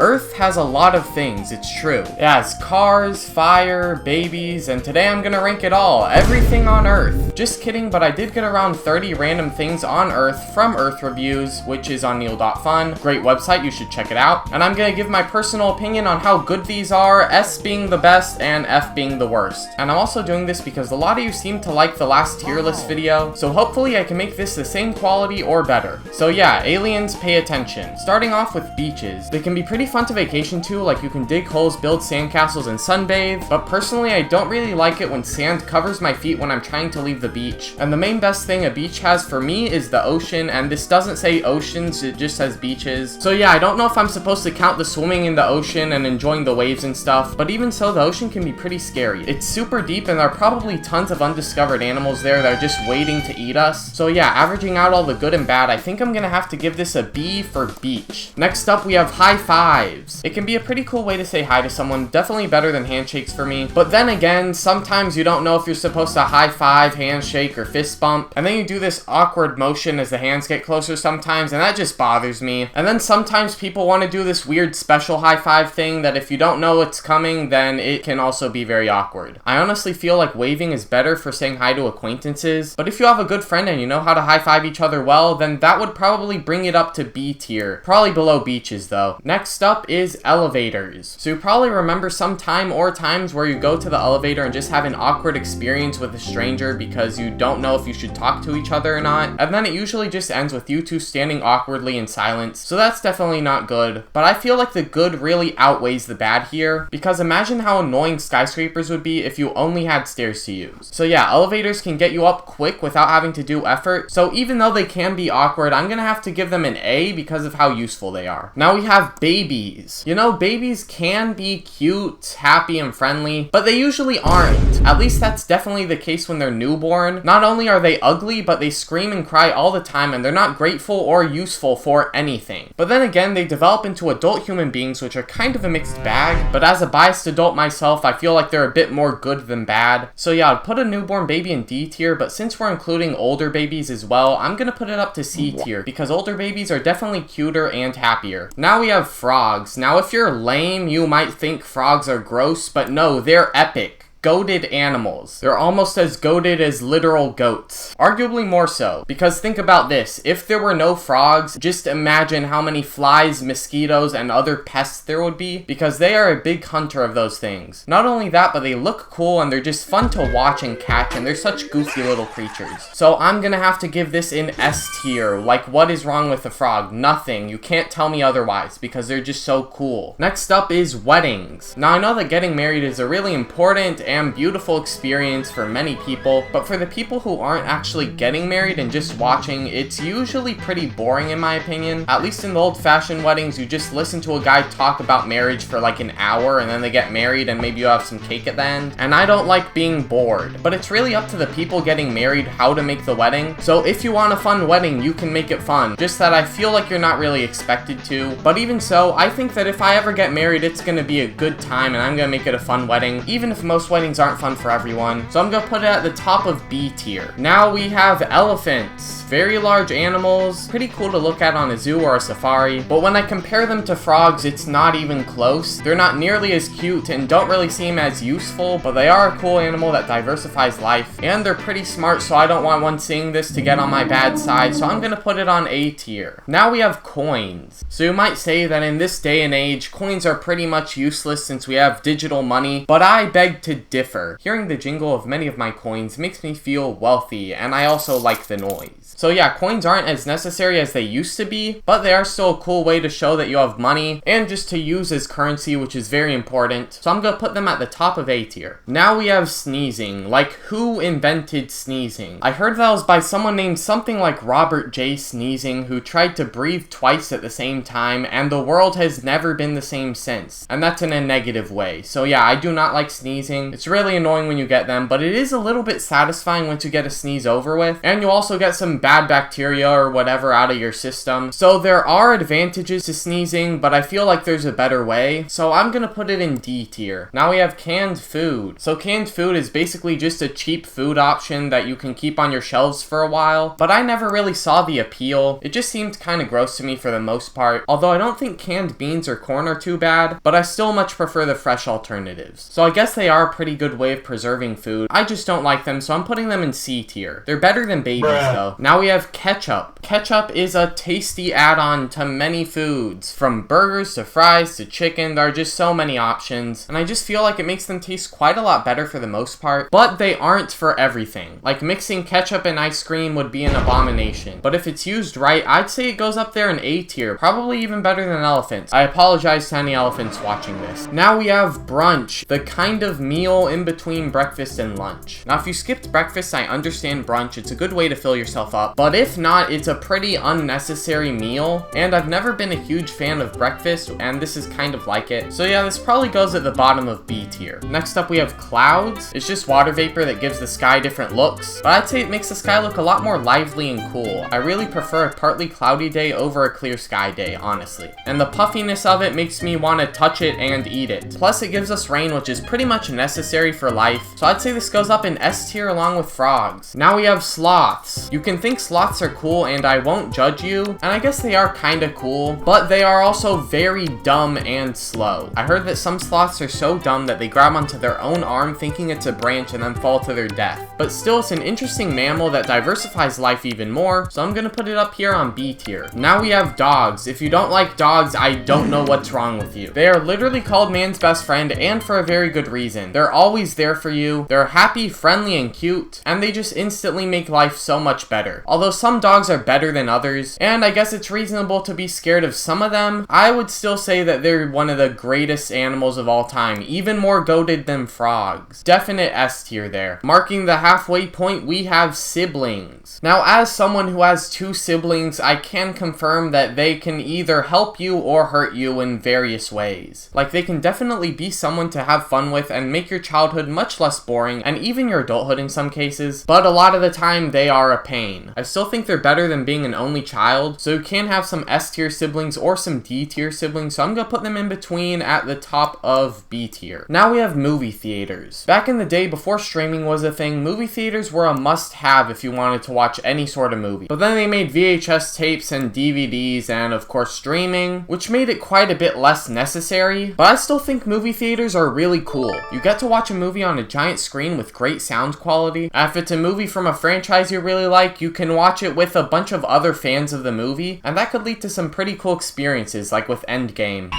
Earth has a lot of things, it's true. It has cars, fire, babies, and today I'm gonna rank it all. Everything on Earth. Just kidding, but I did get around 30 random things on Earth from Earth Reviews, which is on neal.fun. Great website, you should check it out. And I'm gonna give my personal opinion on how good these are, S being the best and F being the worst. And I'm also doing this because a lot of you seem to like the last tier list video, so hopefully I can make this the same quality or better. So yeah, aliens, pay attention. Starting off with beaches. They can be pretty fun to vacation to, like you can dig holes, build sandcastles, and sunbathe, but personally I don't really like it when sand covers my feet when I'm trying to leave the beach. And the main best thing a beach has for me is the ocean, and this doesn't say oceans, it just says beaches. So yeah, I don't know if I'm supposed to count the swimming in the ocean and enjoying the waves and stuff, but even so, the ocean can be pretty scary. It's super deep and there are probably tons of undiscovered animals there that are just waiting to eat us. So yeah, averaging out all the good and bad, I think I'm gonna have to give this a B for beach. Next up, we have high fives. It can be a pretty cool way to say hi to someone, definitely better than handshakes for me. But then again, sometimes you don't know if you're supposed to high five, handshake, or fist bump, and then you do this awkward motion as the hands get closer sometimes, and that just bothers me. And then sometimes people want to do this weird special high five thing that if you don't know it's coming, then it can also be very awkward. I honestly feel like waving is better for saying hi to acquaintances, but if you have a good friend and you know how to high five each other well, then that would probably bring it up to B tier. Probably below beaches though. Next up is elevators. So you probably remember some time or times where you go to the elevator and just have an awkward experience with a stranger because you don't know if you should talk to each other or not, and then it usually just ends with you two standing awkwardly in silence. So that's definitely not good, but I feel like the good really outweighs the bad here, because imagine how annoying skyscrapers would be if you only had stairs to use. So yeah, elevators can get you up quick without having to do effort, so even though they can be awkward, I'm gonna have to give them an A because of how useful they are. Now we have babies. You know, babies can be cute, happy, and friendly, but they usually aren't. At least that's definitely the case when they're newborn. Not only are they ugly, but they scream and cry all the time, and they're not grateful or useful for anything. But then again, they develop into adult human beings, which are kind of a mixed bag, but as a biased adult myself, I feel like they're a bit more good than bad. So yeah, I'd put a newborn baby in D tier, but since we're including older babies as well, I'm gonna put it up to C tier, because older babies are definitely cuter and happier. Now we have frogs. Now if you're lame, you might think frogs are gross, but no, they're epic. Goated animals. They're almost as goated as literal goats. Arguably more so, because think about this. If there were no frogs, just imagine how many flies, mosquitoes, and other pests there would be, because they are a big hunter of those things. Not only that, but they look cool and they're just fun to watch and catch, and they're such goofy little creatures. So I'm gonna have to give this an S tier. Like, what is wrong with a frog? Nothing. You can't tell me otherwise, because they're just so cool. Next up is weddings. Now I know that getting married is a really important and beautiful experience for many people, but for the people who aren't actually getting married and just watching, it's usually pretty boring in my opinion. At least in the old-fashioned weddings, you just listen to a guy talk about marriage for like an hour and then they get married and maybe you have some cake at the end, and I don't like being bored. But it's really up to the people getting married how to make the wedding, so if you want a fun wedding, you can make it fun, just that I feel like you're not really expected to. But even so, I think that if I ever get married, it's gonna be a good time and I'm gonna make it a fun wedding, even if most weddings aren't fun for everyone. So I'm gonna put it at the top of B tier. Now we have elephants. Very large animals, pretty cool to look at on a zoo or a safari, but when I compare them to frogs, it's not even close. They're not nearly as cute and don't really seem as useful, but they are a cool animal that diversifies life, and they're pretty smart, so I don't want one seeing this to get on my bad side, so I'm gonna put it on A tier. Now we have coins. So you might say that in this day and age, coins are pretty much useless since we have digital money, but I beg to differ. Hearing the jingle of many of my coins makes me feel wealthy, and I also like the noise. So yeah, coins aren't as necessary as they used to be, but they are still a cool way to show that you have money, and just to use as currency, which is very important. So I'm gonna put them at the top of A tier. Now we have sneezing. Like, who invented sneezing? I heard that was by someone named something like Robert J. Sneezing, who tried to breathe twice at the same time, and the world has never been the same since. And that's in a negative way. So yeah, I do not like sneezing. It's really annoying when you get them, but it is a little bit satisfying once you get a sneeze over with, and you also get some bad bacteria or whatever out of your system. So there are advantages to sneezing, but I feel like there's a better way, so I'm gonna put it in D tier. Now we have canned food. So canned food is basically just a cheap food option that you can keep on your shelves for a while, but I never really saw the appeal. It just seemed kind of gross to me for the most part, although I don't think canned beans or corn are too bad, but I still much prefer the fresh alternatives. So I guess they are a pretty good way of preserving food. I just don't like them, so I'm putting them in C tier. They're better than babies though. Now we have ketchup. Ketchup is a tasty add-on to many foods. From burgers to fries to chicken, there are just so many options, and I just feel like it makes them taste quite a lot better for the most part, but they aren't for everything. Like mixing ketchup and ice cream would be an abomination, but if it's used right, I'd say it goes up there in A tier, probably even better than elephants. I apologize to any elephants watching this. Now we have brunch, the kind of meal in between breakfast and lunch. Now if you skipped breakfast, I understand brunch, it's a good way to fill yourself up, but if not, it's a pretty unnecessary meal, and I've never been a huge fan of breakfast, and this is kind of like it. So yeah, this probably goes at the bottom of B tier. Next up we have clouds. It's just water vapor that gives the sky different looks, but I'd say it makes the sky look a lot more lively and cool. I really prefer a partly cloudy day over a clear sky day, honestly. And the puffiness of it makes me want to touch it and eat it. Plus it gives us rain, which is pretty much necessary for life, so I'd say this goes up in S tier along with frogs. Now we have sloths. You can think sloths are cool, and I won't judge you, and I guess they are kinda cool, but they are also very dumb and slow. I heard that some sloths are so dumb that they grab onto their own arm thinking it's a branch and then fall to their death. But still, it's an interesting mammal that diversifies life even more, so I'm gonna put it up here on B tier. Now we have dogs. If you don't like dogs, I don't know what's wrong with you. They are literally called man's best friend, and for a very good reason. They're always there for you, they're happy, friendly, and cute, and they just instantly make life so much better. Although some dogs are better than others, and I guess it's reasonable to be scared of some of them, I would still say that they're one of the greatest animals of all time, even more goated than frogs. Definite S tier there. Marking the halfway point, we have siblings. Now, as someone who has 2 siblings, I can confirm that they can either help you or hurt you in various ways. Like, they can definitely be someone to have fun with and make your childhood much less boring, and even your adulthood in some cases, but a lot of the time they are a pain. I still think they're better than being an only child, so you can have some S tier siblings or some D tier siblings, so I'm gonna put them in between at the top of B tier. Now we have movie theaters. Back in the day, before streaming was a thing, movie theaters were a must-have if you wanted to watch any sort of movie. But then they made VHS tapes and DVDs and, of course, streaming, which made it quite a bit less necessary, but I still think movie theaters are really cool. You get to watch a movie on a giant screen with great sound quality. If it's a movie from a franchise you really like, you can watch it with a bunch of other fans of the movie, and that could lead to some pretty cool experiences, like with Endgame.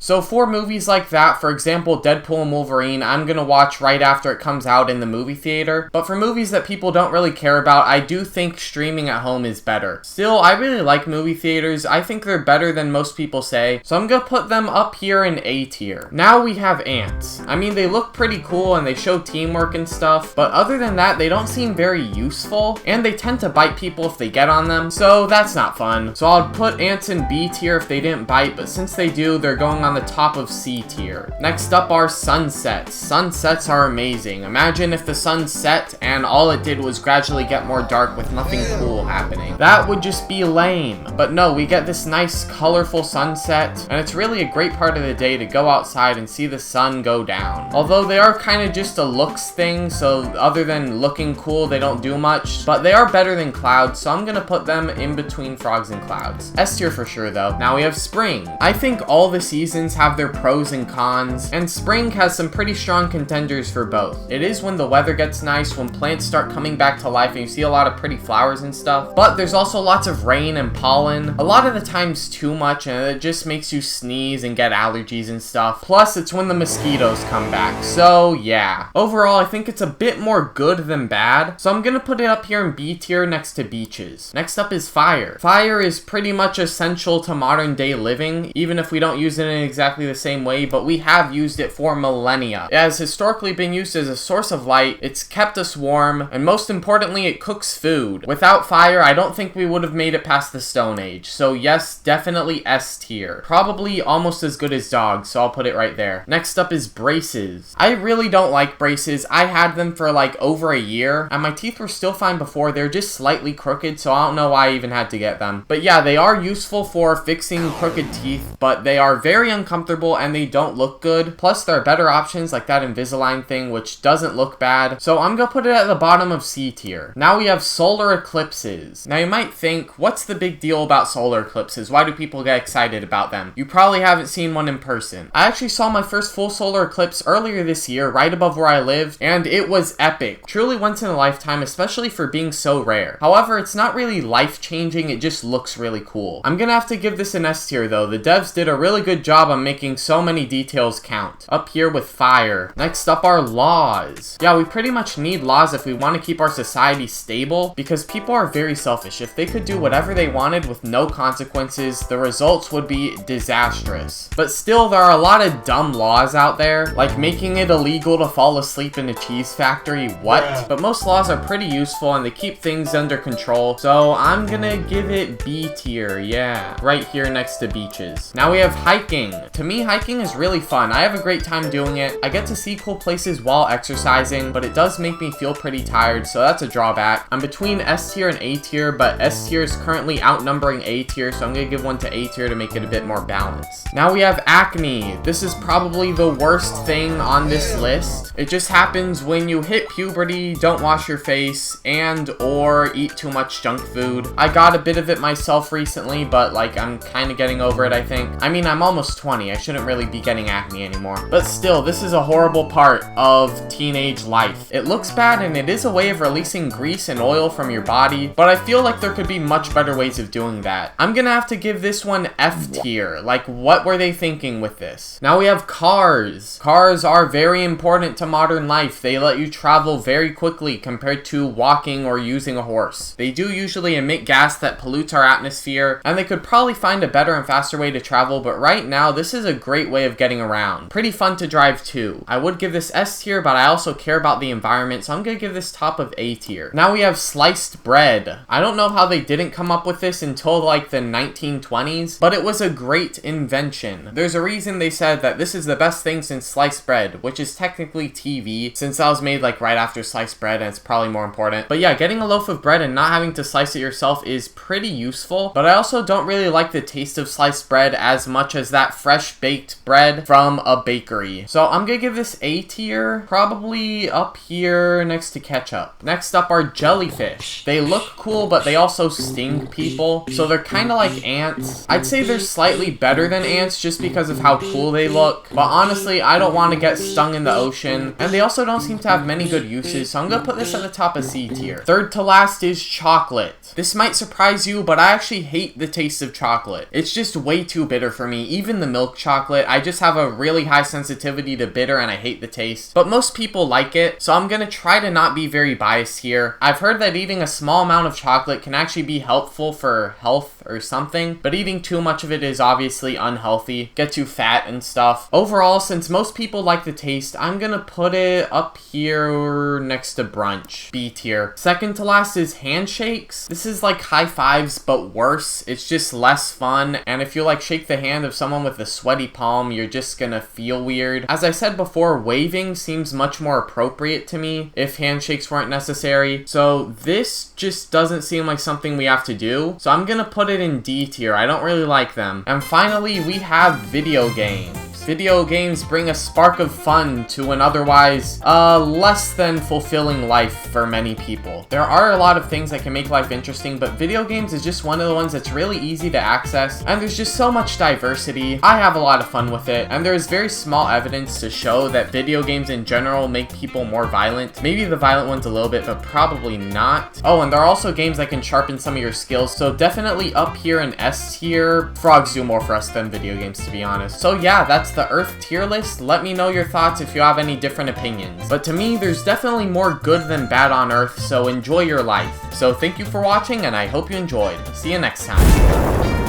So for movies like that, for example Deadpool and Wolverine, I'm gonna watch right after it comes out in the movie theater. But for movies that people don't really care about, I do think streaming at home is better. Still, I really like movie theaters. I think they're better than most people say, so I'm gonna put them up here in A tier. Now we have ants. I mean, they look pretty cool and they show teamwork and stuff, but other than that, they don't seem very useful, and they tend to bite people if they get on them, so that's not fun. So I'll put ants in B tier if they didn't bite, but since they do, they're going on the top of C tier. Next up are sunsets. Sunsets are amazing. Imagine if the sun set and all it did was gradually get more dark with nothing cool happening. That would just be lame. But no, we get this nice colorful sunset, and it's really a great part of the day to go outside and see the sun go down. Although they are kind of just a looks thing, so other than looking cool, they don't do much, but they are better than clouds, so I'm gonna put them in between frogs and clouds. S tier for sure though. Now we have spring. I think all the seasons have their pros and cons, and spring has some pretty strong contenders for both. It is when the weather gets nice, when plants start coming back to life and you see a lot of pretty flowers and stuff, but there's also lots of rain and pollen, a lot of the times too much, and it just makes you sneeze and get allergies and stuff. Plus it's when the mosquitoes come back, so yeah. Overall, I think it's a bit more good than bad, so I'm gonna put it up here in B tier next to beaches. Next up is fire. Fire is pretty much essential to modern day living, even if we don't use it in exactly the same way, but we have used it for millennia. It has historically been used as a source of light, it's kept us warm, and most importantly, it cooks food. Without fire, I don't think we would have made it past the Stone Age. So yes, definitely S tier. Probably almost as good as dogs, so I'll put it right there. Next up is braces. I really don't like braces. I had them for like over a year, and my teeth were still fine before. They're just slightly crooked, so I don't know why I even had to get them. But yeah, they are useful for fixing crooked teeth, but they are very uncomfortable and they don't look good. Plus, there are better options like that Invisalign thing, which doesn't look bad. So I'm gonna put it at the bottom of C tier. Now we have solar eclipses. Now you might think, what's the big deal about solar eclipses? Why do people get excited about them? You probably haven't seen one in person. I actually saw my first full solar eclipse earlier this year, right above where I lived, and it was epic. Truly once in a lifetime, especially for being so rare. However, it's not really life-changing, it just looks really cool. I'm gonna have to give this an S tier though. The devs did a really good job on making so many details count. Up here with fire. Next up are laws. Yeah, we pretty much need laws if we want to keep our society stable, because people are very selfish. If they could do whatever they wanted with no consequences, the results would be disastrous. But still, there are a lot of dumb laws out there, like making it illegal to fall asleep in a cheese factory. What? Yeah. But most laws are pretty useful and they keep things under control, so I'm gonna give it B tier. Yeah, right here next to beaches. Now we have hiking. To me, hiking is really fun. I have a great time doing it. I get to see cool places while exercising, but it does make me feel pretty tired, so that's a drawback. I'm between S tier and A tier, but S tier is currently outnumbering A tier, so I'm gonna give one to A tier to make it a bit more balanced. Now we have acne. This is probably the worst thing on this list. It just happens when you hit puberty, don't wash your face, and or eat too much junk food. I got a bit of it myself recently, but like I'm kind of getting over it, I think. I mean, I'm almost 20. I shouldn't really be getting acne anymore. But still, this is a horrible part of teenage life. It looks bad and it is a way of releasing grease and oil from your body, but I feel like there could be much better ways of doing that. I'm gonna have to give this one F tier. Like, what were they thinking with this? Now we have cars. Cars are very important to modern life. They let you travel very quickly compared to walking or using a horse. They do usually emit gas that pollutes our atmosphere, and they could probably find a better and faster way to travel, but right now, this is a great way of getting around. Pretty fun to drive too. I would give this S tier, but I also care about the environment, so I'm gonna give this top of A tier. Now we have sliced bread. I don't know how they didn't come up with this until like the 1920s, but it was a great invention. There's a reason they said that this is the best thing since sliced bread, which is technically TV, since that was made like right after sliced bread and it's probably more important. But yeah, getting a loaf of bread and not having to slice it yourself is pretty useful, but I also don't really like the taste of sliced bread as much as that fresh baked bread from a bakery. So I'm gonna give this A tier, probably up here next to ketchup. Next up are jellyfish. They look cool, but they also sting people, so they're kind of like ants. I'd say they're slightly better than ants just because of how cool they look, but honestly, I don't want to get stung in the ocean, and they also don't seem to have many good uses, so I'm gonna put this at the top of C tier. Third to last is chocolate. This might surprise you, but I actually hate the taste of chocolate. It's just way too bitter for me. Even the milk chocolate, I just have a really high sensitivity to bitter and I hate the taste. But most people like it, so I'm gonna try to not be very biased here. I've heard that eating a small amount of chocolate can actually be helpful for health or something, but eating too much of it is obviously unhealthy, gets you fat and stuff. Overall, since most people like the taste, I'm gonna put it up here next to Brunch, B tier. Second to last is Handshakes. This is like high fives, but worse. It's just less fun, and if you like shake the hand of someone with a sweaty palm, you're just gonna feel weird. As I said before, waving seems much more appropriate to me if handshakes weren't necessary, so this just doesn't seem like something we have to do, so I'm gonna put it in D tier. I don't really like them. And finally, we have video games. Video games bring a spark of fun to an otherwise, less than fulfilling life for many people. There are a lot of things that can make life interesting, but video games is just one of the ones that's really easy to access, and there's just so much diversity. I have a lot of fun with it, and there is very small evidence to show that video games in general make people more violent. Maybe the violent ones a little bit, but probably not. Oh, and there are also games that can sharpen some of your skills, so definitely up here in S tier. Frogs do more for us than video games, to be honest. So yeah, that's the Earth tier list. Let me know your thoughts if you have any different opinions. But to me, there's definitely more good than bad on Earth, so enjoy your life. So thank you for watching, and I hope you enjoyed. See you next time.